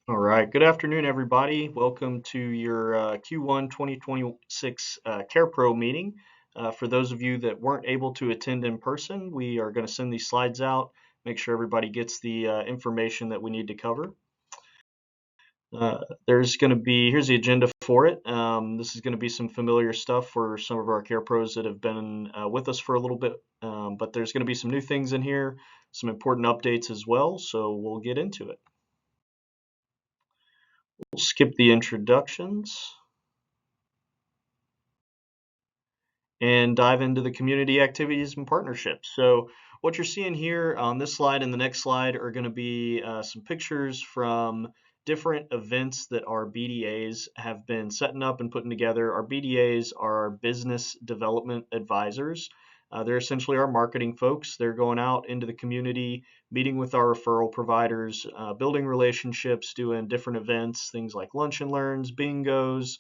All right. Good afternoon, everybody. Welcome to your Q1 2026 CarePro meeting. For those of you that weren't able to attend in person, we are going to send these slides out, make sure everybody gets the information that we need to cover. There's going to be, here's the agenda for it. This is going to be some familiar stuff for some of our CarePros that have been with us for a little bit, but there's going to be some new things in here, some important updates as well, so we'll get into it. We'll skip the introductions and dive into the community activities and partnerships. So what you're seeing here on this slide and the next slide are going to be some pictures from different events that our BDAs have been setting up and putting together. Our BDAs are our business development advisors. They're essentially our marketing folks. They're going out into the community, meeting with our referral providers, building relationships, doing different events, things like lunch and learns, bingos,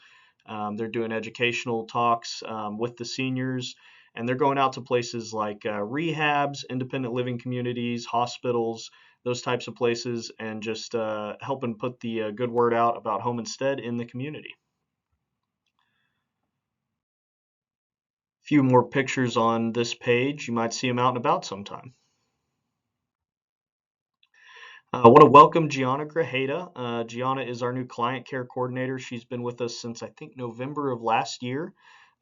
they're doing educational talks with the seniors, and they're going out to places like rehabs, independent living communities, hospitals, those types of places, and just helping put the good word out about Home Instead in the community. A few more pictures on this page. You might see them out and about sometime. I want to welcome Gianna Grajeda. Gianna is our new client care coordinator. She's been with us since I think November of last year.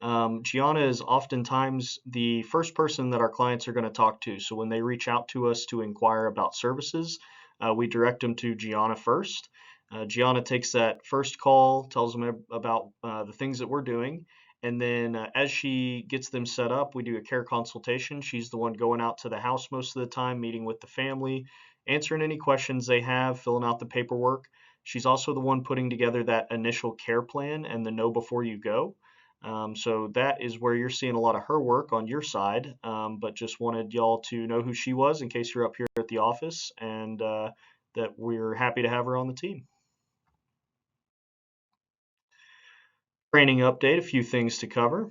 Gianna is oftentimes the first person that our clients are going to talk to. So when they reach out to us to inquire about services, we direct them to Gianna first. Gianna takes that first call, tells them about the things that we're doing, and then as she gets them set up, we do a care consultation. She's the one going out to the house most of the time, meeting with the family, answering any questions they have, filling out the paperwork. She's also the one putting together that initial care plan and the know before you go. So that is where you're seeing a lot of her work on your side, but just wanted y'all to know who she was in case you're up here at the office, and that we're happy to have her on the team. Training update, a few things to cover.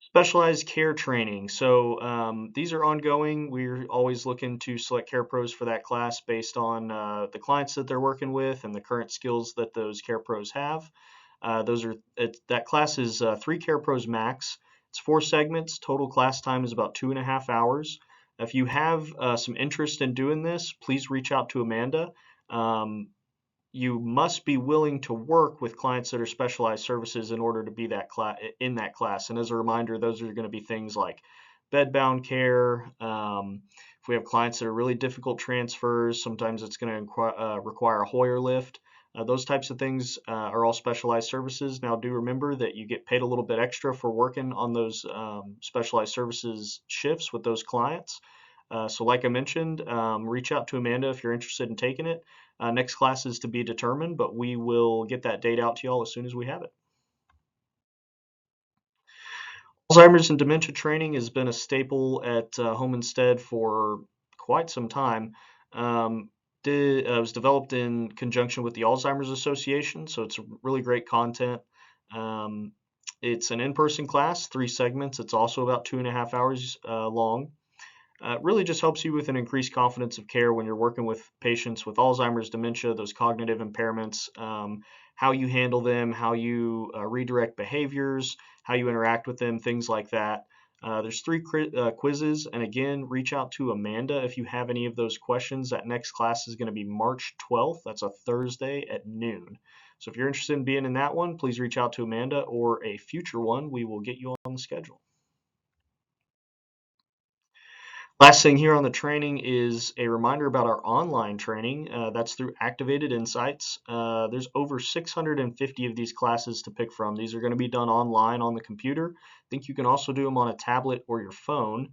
Specialized care training. So these are ongoing. We're always looking to select care pros for that class based on the clients that they're working with and the current skills that those care pros have. That class is 3 care pros max. It's 4 segments. Total class time is about 2.5 hours. If you have some interest in doing this, please reach out to Amanda. Um, you must be willing to work with clients that are specialized services in order to be in that class. And as a reminder, those are going to be things like bedbound care. If we have clients that are really difficult transfers, sometimes it's going to require a Hoyer lift. Those types of things are all specialized services. Now, do remember that you get paid a little bit extra for working on those specialized services shifts with those clients. So like I mentioned, reach out to Amanda if you're interested in taking it. Next class is to be determined, but we will get that date out to y'all as soon as we have it. Alzheimer's and dementia training has been a staple at Home Instead for quite some time. It was developed in conjunction with the Alzheimer's Association, so it's really great content. Um, it's an in-person class, 3 segments. It's also about 2.5 hours long. It really just helps you with an increased confidence of care when you're working with patients with Alzheimer's, dementia, those cognitive impairments, how you handle them, how you redirect behaviors, how you interact with them, things like that. There's 3 quizzes, and again, reach out to Amanda if you have any of those questions. That next class is going to be March 12th. That's a Thursday at noon. So if you're interested in being in that one, please reach out to Amanda, or a future one, we will get you on the schedule. Last thing here on the training is a reminder about our online training. That's through Activated Insights. There's over 650 of these classes to pick from. These are going to be done online on the computer. I think you can also do them on a tablet or your phone.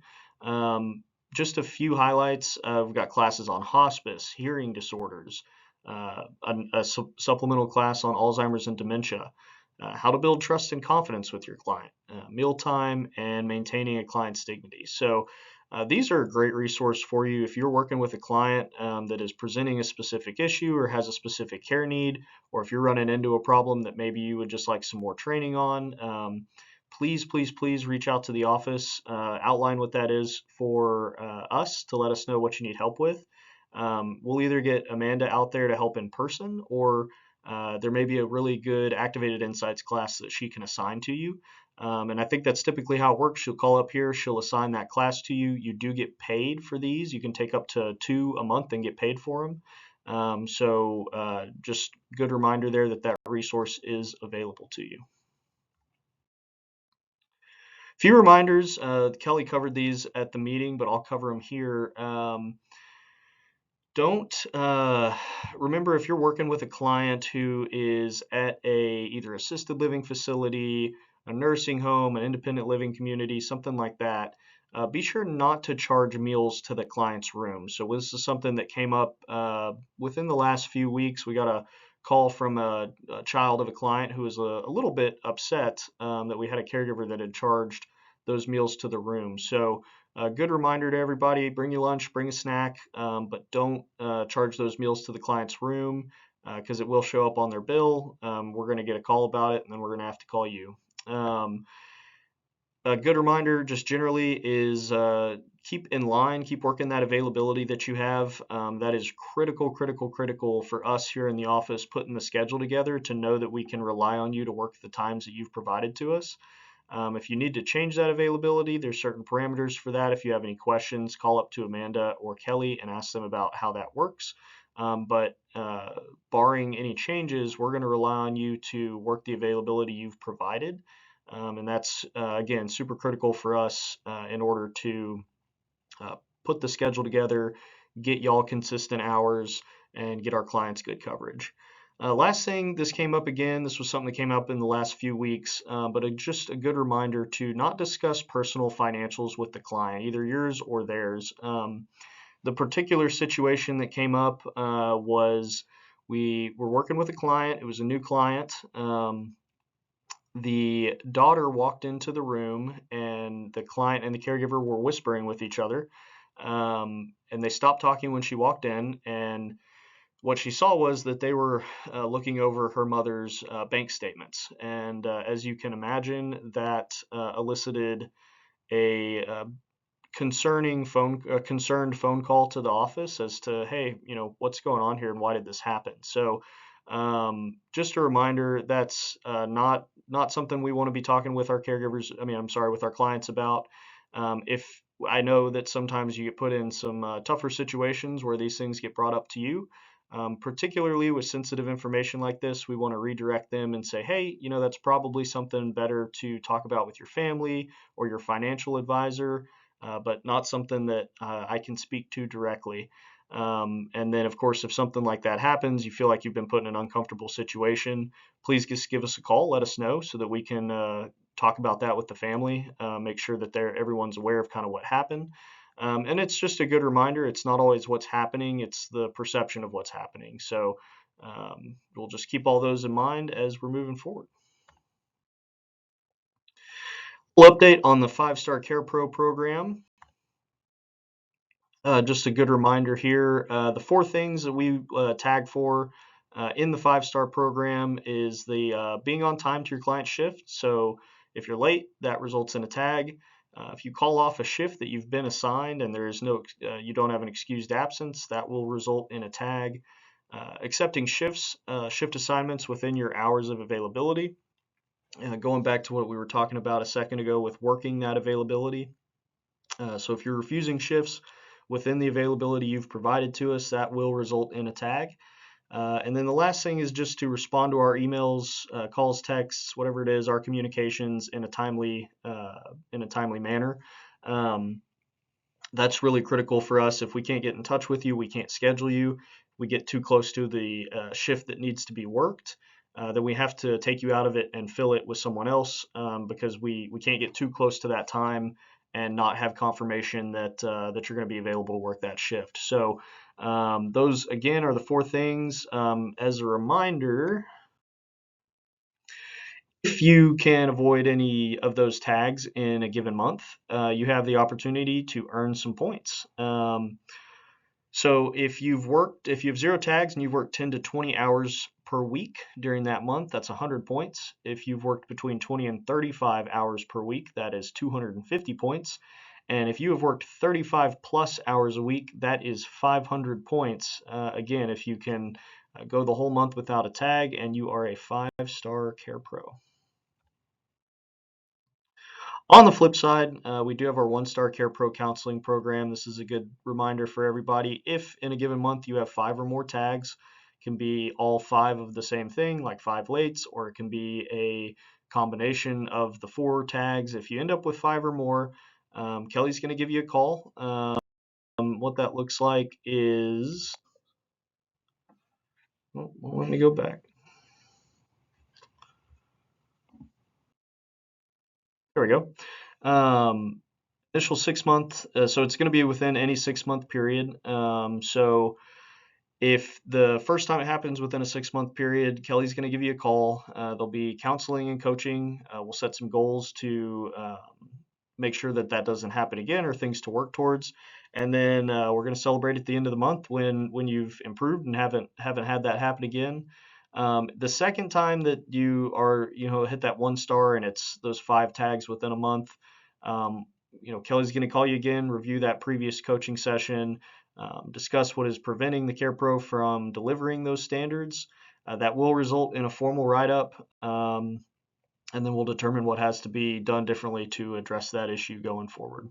Just a few highlights. We've got classes on hospice, hearing disorders, supplemental class on Alzheimer's and dementia, how to build trust and confidence with your client, mealtime, and maintaining a client's dignity. So these are a great resource for you if you're working with a client that is presenting a specific issue or has a specific care need, or if you're running into a problem that maybe you would just like some more training on. Please, please, please reach out to the office, outline what that is for us to let us know what you need help with. we'll either get Amanda out there to help in person, or there may be a really good Activated Insights class that she can assign to you. And I think that's typically how it works. She'll call up here, she'll assign that class to you. You do get paid for these. You can take up to 2 a month and get paid for them. Just good reminder there that that resource is available to you. Few reminders. Kelly covered these at the meeting, but I'll cover them here. Don't remember, if you're working with a client who is at either assisted living facility, a nursing home, an independent living community, something like that. Be sure not to charge meals to the client's room. So this is something that came up within the last few weeks. We got a call from a child of a client who was a little bit upset that we had a caregiver that had charged those meals to the room. So a good reminder to everybody: bring your lunch, bring a snack, but don't charge those meals to the client's room, because it will show up on their bill. We're going to get a call about it, and then we're going to have to call you. A good reminder, just generally, is keep in line, keep working that availability that you have. That is critical, critical, critical for us here in the office, putting the schedule together to know that we can rely on you to work the times that you've provided to us. If you need to change that availability, there's certain parameters for that. If you have any questions, call up to Amanda or Kelly and ask them about how that works. But barring any changes, we're going to rely on you to work the availability you've provided. And that's, again, super critical for us in order to put the schedule together, get y'all consistent hours, and get our clients good coverage. Last thing, this came up again. This was something that came up in the last few weeks, but just a good reminder to not discuss personal financials with the client, either yours or theirs. The particular situation that came up was we were working with a client. It was a new client. The daughter walked into the room, and the client and the caregiver were whispering with each other. And they stopped talking when she walked in, and what she saw was that they were looking over her mother's bank statements. And as you can imagine, that elicited a concerned phone call to the office as to, hey, what's going on here and why did this happen? So just a reminder, that's not something we want to be talking with our caregivers. I'm sorry, with our clients about. If I know that sometimes you get put in some tougher situations where these things get brought up to you. Particularly with sensitive information like this, we want to redirect them and say, hey, that's probably something better to talk about with your family or your financial advisor, but not something that I can speak to directly. And then, of course, if something like that happens, you feel like you've been put in an uncomfortable situation, please just give us a call, let us know so that we can talk about that with the family, make sure that everyone's aware of kind of what happened. And it's just a good reminder. It's not always what's happening, it's the perception of what's happening. So we'll just keep all those in mind as we're moving forward. We'll update on the 5-Star Care Pro program. Just a good reminder here, the 4 things that we tag for in the 5-Star program is the being on time to your client shift. So if you're late, that results in a tag. If you call off a shift that you've been assigned and there is you don't have an excused absence, that will result in a tag. Accepting shift assignments within your hours of availability. Going back to what we were talking about a second ago with working that availability. So if you're refusing shifts within the availability you've provided to us, that will result in a tag. And then the last thing is just to respond to our emails, calls, texts, whatever it is, our communications in a timely manner. That's really critical for us. If we can't get in touch with you, we can't schedule you, we get too close to the shift that needs to be worked, then we have to take you out of it and fill it with someone else, because we can't get too close to that time and not have confirmation that you're going to be available to work that shift. So those, again, are the 4 things. As a reminder, if you can avoid any of those tags in a given month, you have the opportunity to earn some points. So if you have 0 tags and you've worked 10 to 20 hours per week during that month, that's 100 points. If you've worked between 20 and 35 hours per week, that is 250 points. And if you have worked 35 plus hours a week, that is 500 points. Again, if you can go the whole month without a tag and you are a 5-star Care Pro. On the flip side, we do have our 1-star Care Pro counseling program. This is a good reminder for everybody. If in a given month you have 5 or more tags, it can be all 5 of the same thing, like 5 lates, or it can be a combination of the 4 tags. If you end up with 5 or more, Kelly's going to give you a call. What that looks like is, well, let me go back. There we go. Initial 6-month, so it's going to be within any 6-month period. So if the first time it happens within a 6-month period, Kelly's going to give you a call. There'll be counseling and coaching. We'll set some goals to make sure that that doesn't happen again, or things to work towards. And then we're going to celebrate at the end of the month when you've improved and haven't had that happen again. The second time that you are hit that 1-star and it's those 5 tags within a month, Kelly's going to call you again, review that previous coaching session, discuss what is preventing the Care Pro from delivering those standards. That will result in a formal write-up, and then we'll determine what has to be done differently to address that issue going forward.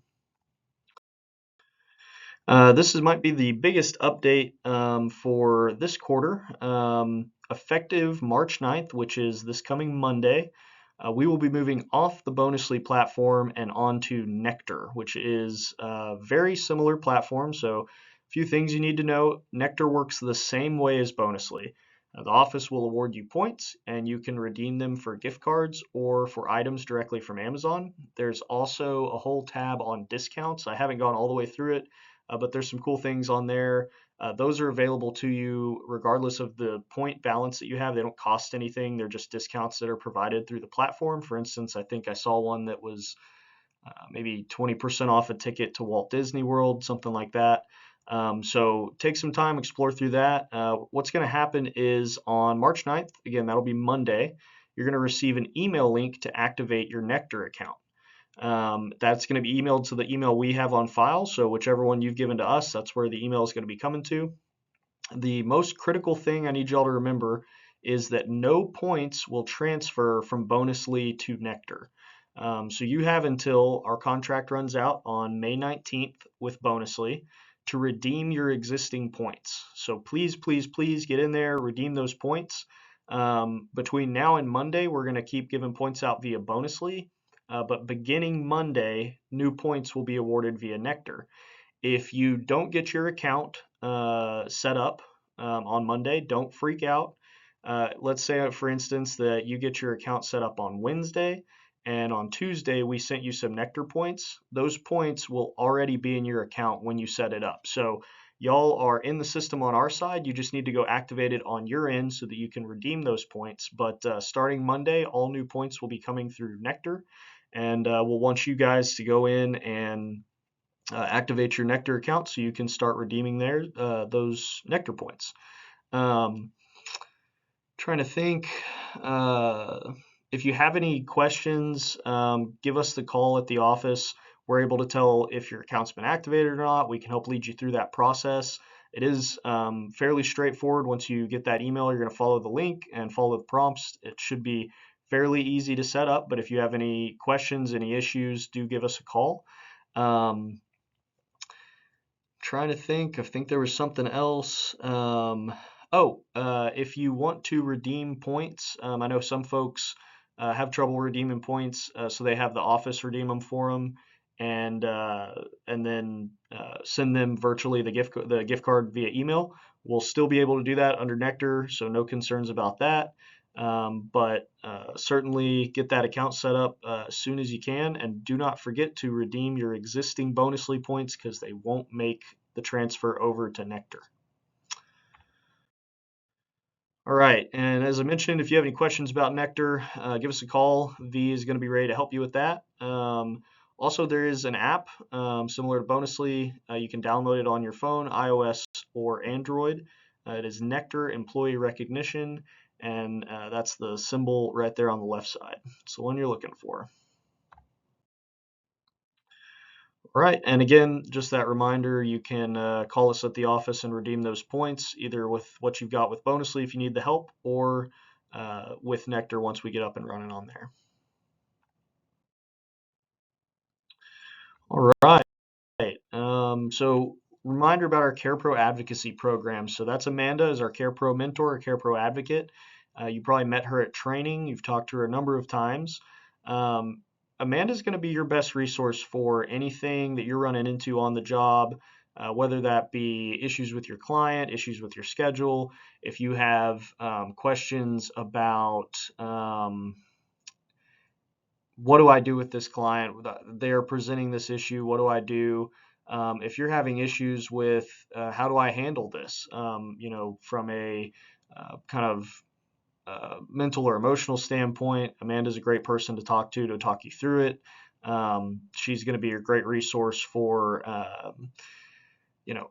This might be the biggest update for this quarter. Effective March 9th, which is this coming Monday, we will be moving off the Bonusly platform and onto Nectar, which is a very similar platform. So a few things you need to know. Nectar works the same way as Bonusly. The office will award you points, and you can redeem them for gift cards or for items directly from Amazon. There's also a whole tab on discounts. I haven't gone all the way through it, but there's some cool things on there. Those are available to you regardless of the point balance that you have. They don't cost anything. They're just discounts that are provided through the platform. For instance, I think I saw one that was maybe 20% off a ticket to Walt Disney World, something like that. So take some time, explore through that. What's going to happen is on March 9th, again, that'll be Monday, you're going to receive an email link to activate your Nectar account. That's going to be emailed to the email we have on file. So whichever one you've given to us, that's where the email is going to be coming to. The most critical thing I need y'all to remember is that no points will transfer from Bonusly to Nectar. So you have until our contract runs out on May 19th with Bonusly to redeem your existing points. So please, please, please get in there, redeem those points. Between now and Monday, we're going to keep giving points out via Bonusly, but beginning Monday, new points will be awarded via Nectar. If you don't get your account set up on Monday, don't freak out. Let's say, for instance, that you get your account set up on Wednesday, and on Tuesday we sent you some Nectar points. Those points will already be in your account when you set it up. So y'all are in the system on our side. You just need to go activate it on your end so that you can redeem those points. But starting Monday, all new points will be coming through Nectar, and we'll want you guys to go in and activate your Nectar account so you can start redeeming those Nectar points. Trying to think. If you have any questions, give us the call at the office. We're able to tell if your account's been activated or not. We can help lead you through that process. It is fairly straightforward. Once you get that email, you're going to follow the link and follow the prompts. It should be fairly easy to set up, but if you have any questions, any issues, do give us a call. Trying to think. I think there was something else. If you want to redeem points, I know some folks have trouble redeeming points, so they have the office redeem them for them, and then send them virtually the gift card via email. We'll still be able to do that under Nectar, so no concerns about that. But certainly get that account set up as soon as you can, and do not forget to redeem your existing Bonusly points because they won't make the transfer over to Nectar. All right, and as I mentioned, if you have any questions about Nectar, give us a call. V is going to be ready to help you with that. Also, there is an app similar to Bonusly. You can download it on your phone, iOS or Android. It is Nectar Employee Recognition, and that's the symbol right there on the left side. It's the one you're looking for. All right, and again, just that reminder, you can call us at the office and redeem those points, either with what you've got with Bonusly if you need the help, or with Nectar once we get up and running on there. All right. So reminder about our CarePro advocacy program. So that's Amanda is our CarePro mentor, or CarePro advocate. You probably met her at training. You've talked to her a number of times. Amanda's going to be your best resource for anything that you're running into on the job, whether that be issues with your client, issues with your schedule. If you have questions about what do I do with this client? They are presenting this issue. What do I do? If you're having issues with how do I handle this, from a kind of mental or emotional standpoint, Amanda's a great person to talk you through it. She's going to be a great resource for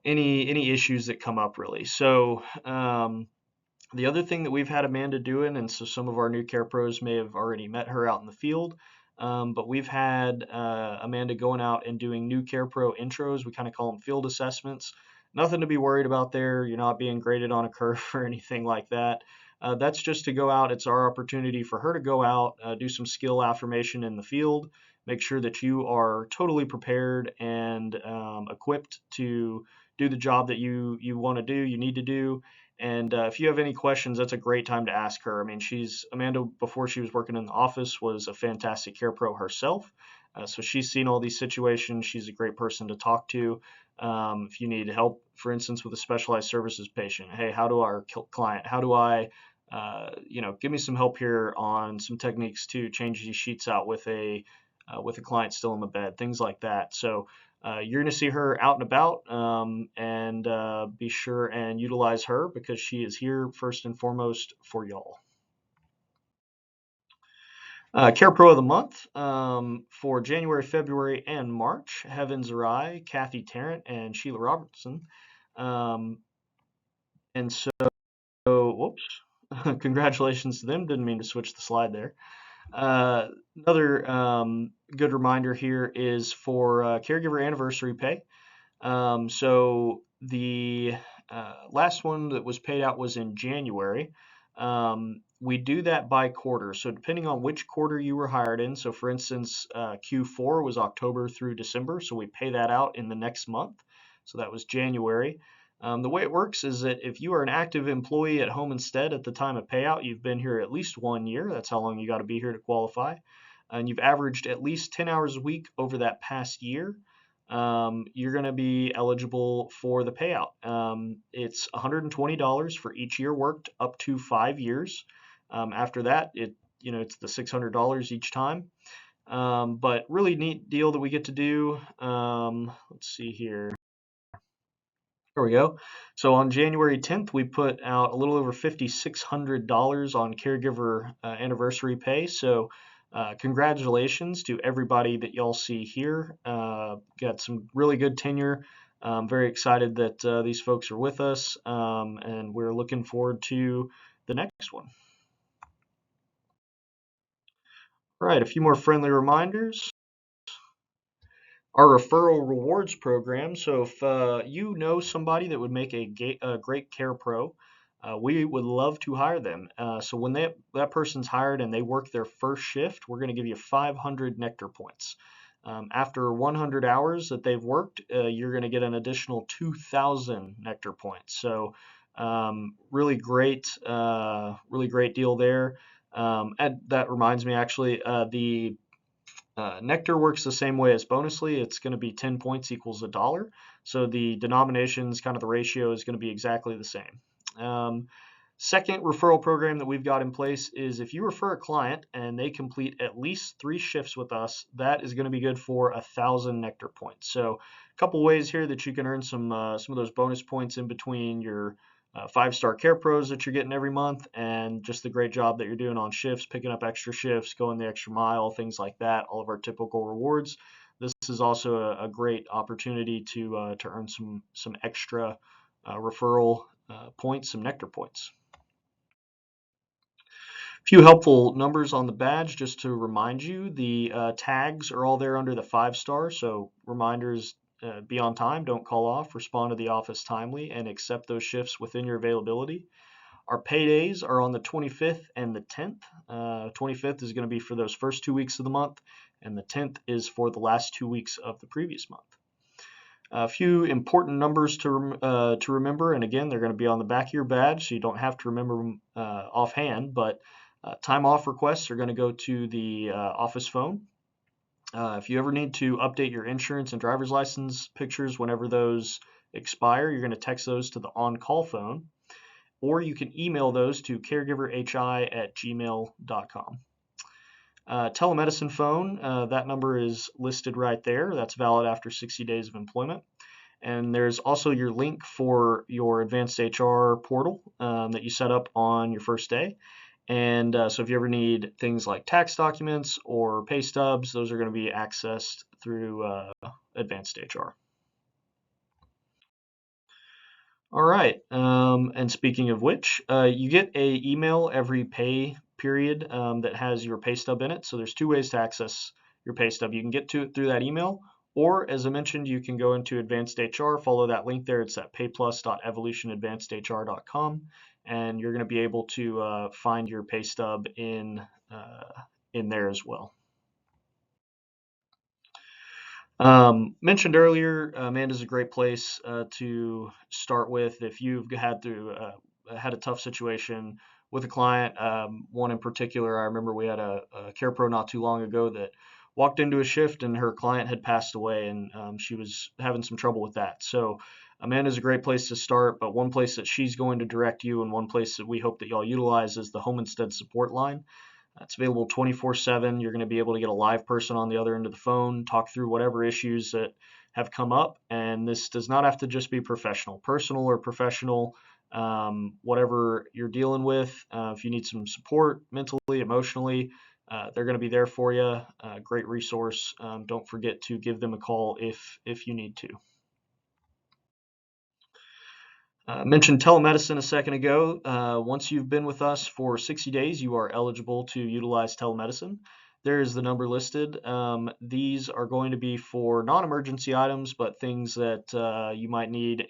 any issues that come up really. So the other thing that we've had Amanda doing, and so some of our new care pros may have already met her out in the field, but we've had Amanda going out and doing new care pro intros. We kind of call them field assessments. Nothing to be worried about there. You're not being graded on a curve or anything like that. That's just to go out. It's our opportunity for her to go out, do some skill affirmation in the field, make sure that you are totally prepared and equipped to do the job that you want to do, you need to do. And if you have any questions, that's a great time to ask her. I mean, Amanda, before she was working in the office, was a fantastic care pro herself. So she's seen all these situations. She's a great person to talk to. If you need help, for instance, with a specialized services patient, hey, how do our client, how do I, give me some help here on some techniques to change these sheets out with a client still in the bed, things like that. So you're going to see her out and about, and be sure and utilize her because she is here first and foremost for y'all. Care Pro of the Month for January, February, and March, Heaven Zerai, Kathy Tarrant, and Sheila Robertson. And so, whoops, congratulations to them. Didn't mean to switch the slide there. Another good reminder here is for caregiver anniversary pay. So the last one that was paid out was in January. We do that by quarter. So depending on which quarter you were hired in, so for instance, Q4 was October through December, so we pay that out in the next month. So that was January. The way it works is that if you are an active employee at Home Instead at the time of payout, you've been here at least 1 year. That's how long you got to be here to qualify. And you've averaged at least 10 hours a week over that past year. You're going to be eligible for the payout. It's $120 for each year worked up to 5 years. After that, it's the $600 each time. But really neat deal that we get to do. Let's see here. There we go. So on January 10th, we put out a little over $5,600 on caregiver anniversary pay. So congratulations to everybody that y'all see here. Got some really good tenure. Very excited that these folks are with us, and we're looking forward to the next one. All right, a few more friendly reminders. Our referral rewards program. So if you know somebody that would make a great care pro, we would love to hire them. So when that person's hired and they work their first shift, we're going to give you 500 Nectar points. After 100 hours that they've worked, you're going to get an additional 2,000 Nectar points. So really great deal there. And that reminds me, actually, the Nectar works the same way as Bonusly. It's going to be 10 points equals $1. So the denominations, kind of the ratio, is going to be exactly the same. Second referral program that we've got in place is if you refer a client and they complete at least 3 shifts with us, that is going to be good for 1,000 Nectar points. So a couple ways here that you can earn some of those bonus points in between your 5-star care pros that you're getting every month and just the great job that you're doing on shifts, picking up extra shifts, going the extra mile, things like that, all of our typical rewards. This is also a great opportunity to earn some extra referral points, some Nectar points. Few helpful numbers on the badge just to remind you. The tags are all there under the 5-star, so reminders, be on time, don't call off, respond to the office timely, and accept those shifts within your availability. Our paydays are on the 25th and the 10th. 25th is going to be for those first 2 weeks of the month, and the 10th is for the last 2 weeks of the previous month. A few important numbers to remember, and again, they're going to be on the back of your badge, so you don't have to remember them offhand. But time off requests are going to go to the office phone. If you ever need to update your insurance and driver's license pictures whenever those expire, you're going to text those to the on-call phone, or you can email those to caregiverhi@gmail.com. Telemedicine phone, that number is listed right there. That's valid after 60 days of employment. And there's also your link for your advanced HR portal that you set up on your first day. And so if you ever need things like tax documents or pay stubs, those are going to be accessed through advanced HR. All right. And speaking of which, you get a email every pay period that has your pay stub in it. So there's two ways to access your pay stub. You can get to it through that email, or as I mentioned, you can go into Advanced HR, follow that link there. It's at payplus.evolutionadvancedhr.com, and you're going to be able to find your pay stub in there as well. Mentioned earlier, Amanda's a great place to start with if you've had a tough situation with a client. One in particular, I remember we had a care pro not too long ago that walked into a shift and her client had passed away, and she was having some trouble with that. So Amanda's a great place to start, but one place that she's going to direct you and one place that we hope that y'all utilize is the Home Instead support line. It's available 24/7. You're going to be able to get a live person on the other end of the phone, talk through whatever issues that have come up. And this does not have to just be professional, personal or professional, whatever you're dealing with. If you need some support mentally, emotionally, they're going to be there for you. Great resource. Don't forget to give them a call if you need to. Mentioned telemedicine a second ago. Once you've been with us for 60 days, you are eligible to utilize telemedicine. There is the number listed. These are going to be for non-emergency items, but things that you might need,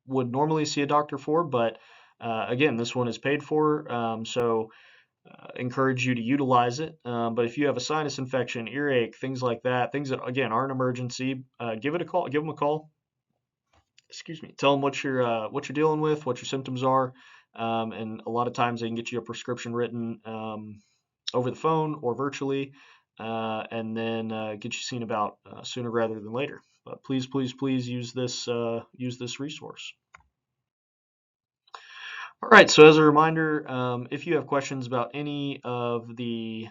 would normally see a doctor for. But again, this one is paid for, so encourage you to utilize it. But if you have a sinus infection, earache, things like that, things that again aren't emergency, give it a call. Give them a call. Excuse me, tell them what you're dealing with, what your symptoms are, and a lot of times they can get you a prescription written over the phone or virtually, and then get you seen about sooner rather than later. But please, please, please use this resource. All right, so as a reminder, if you have questions about any of the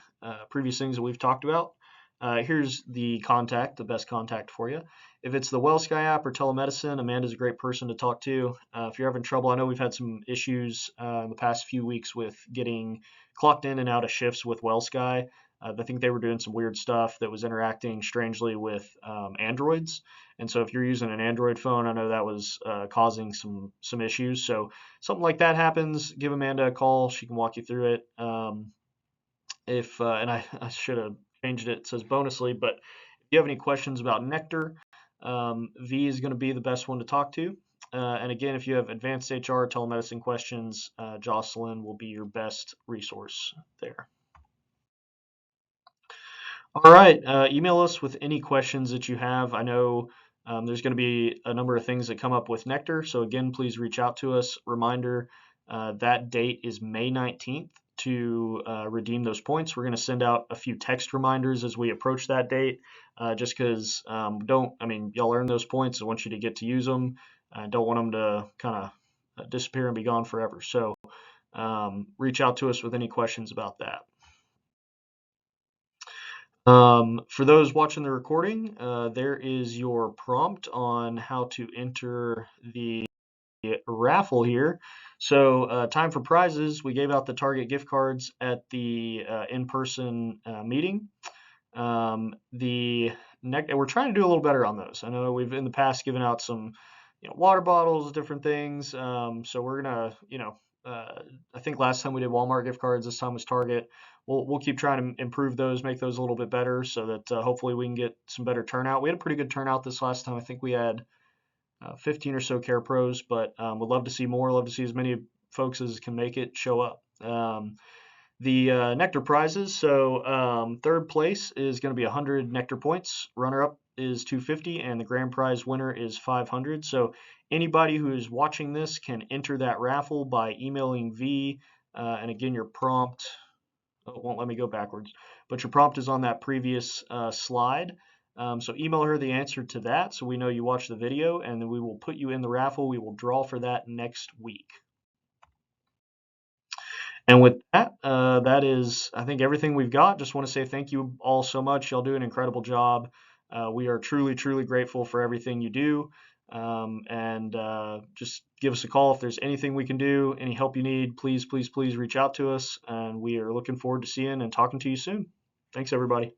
previous things that we've talked about, here's the best contact for you. If it's the WellSky app or telemedicine, Amanda's a great person to talk to. If you're having trouble, I know we've had some issues in the past few weeks with getting clocked in and out of shifts with WellSky. I think they were doing some weird stuff that was interacting strangely with Androids. And so if you're using an Android phone, I know that was causing some issues. So something like that happens, give Amanda a call. She can walk you through it. And I should have changed it. It says bonusly, but if you have any questions about Nectar, V is going to be the best one to talk to. And again, if you have advanced HR telemedicine questions, Jocelyn will be your best resource there. All right, email us with any questions that you have. I know there's going to be a number of things that come up with Nectar, so again, please reach out to us. Reminder, that date is May 19th to redeem those points. We're going to send out a few text reminders as we approach that date, just because y'all earn those points. I want you to get to use them. I don't want them to kind of disappear and be gone forever. So reach out to us with any questions about that. For those watching the recording, there is your prompt on how to enter the raffle here. So time for prizes. We gave out the Target gift cards at the in-person meeting. We're trying to do a little better on those. I know we've in the past given out some water bottles, different things. So we're gonna, I think last time we did Walmart gift cards, this time was Target. We'll keep trying to improve those, make those a little bit better, so that hopefully we can get some better turnout. We had a pretty good turnout this last time. I think we had 15 or so Care Pros, but would love to see more. Love to see as many folks as can make it show up. The Nectar prizes. So third place is going to be 100 Nectar points. Runner up is 250, and the grand prize winner is 500. So anybody who is watching this can enter that raffle by emailing V. And again, your prompt, oh, it won't let me go backwards, but your prompt is on that previous slide. So email her the answer to that so we know you watched the video, and then we will put you in the raffle. We will draw for that next week. And with that, that is, I think, everything we've got. Just want to say thank you all so much. Y'all do an incredible job. We are truly, truly grateful for everything you do. And just give us a call if there's anything we can do, any help you need. Please, please, please reach out to us. And we are looking forward to seeing and talking to you soon. Thanks, everybody.